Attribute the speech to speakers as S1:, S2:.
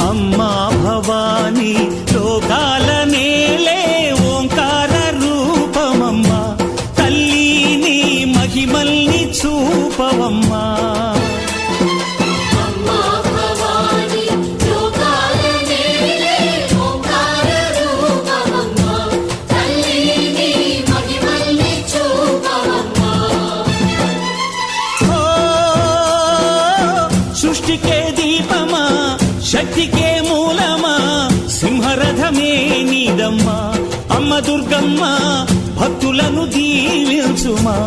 S1: అమ్మా భవానీ లోకాల నేలే ఓంకార రూపమమ్మా తల్లి నీ మహిమల్ని చూపవమ్మా సృష్టికే దీపమా శక్తికే మూలమా సింహరథమే నీదమ్మా అమ్మ దుర్గమ్మ భక్తులను దీవించుమా